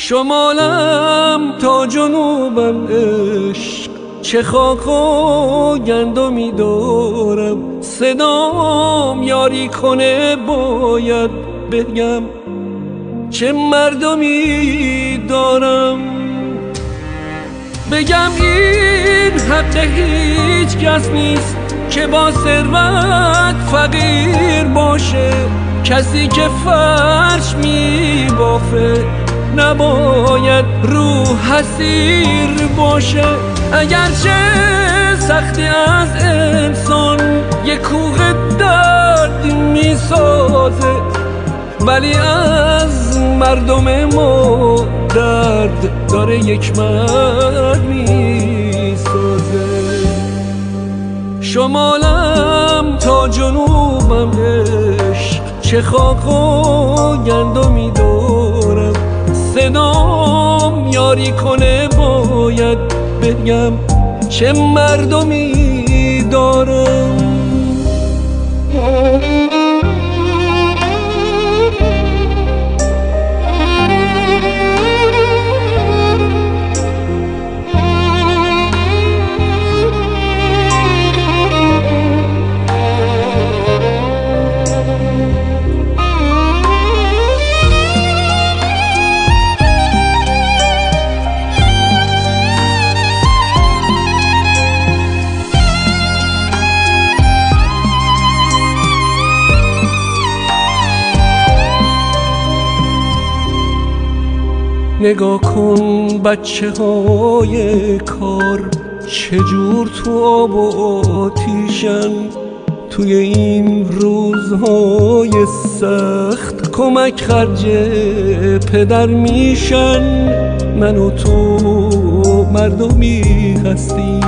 شمالم تا جنوبم عشق، چه خاک و گندمی دارم. صدام یاری کنه باید بگم چه مردمی دارم. بگم این حق هیچ کس نیست که با ثروت فقیر باشه. کسی که فرش می بافه نباید روح حسیر باشه. اگرچه سختی از انسان یک کوه درد می سازه، ولی از مردم ما درد داره یک مرد می سازه. شمالم تا جنوبم عشق، چه خاک و گندمی دارم. صدام یاری کنه باید بگم چه مردمی دارم. نگاه کن بچه های کار چجور تو آب و آتیشن. توی این روزهای سخت کمک خرج پدر میشن. من و تو مردمی هستیم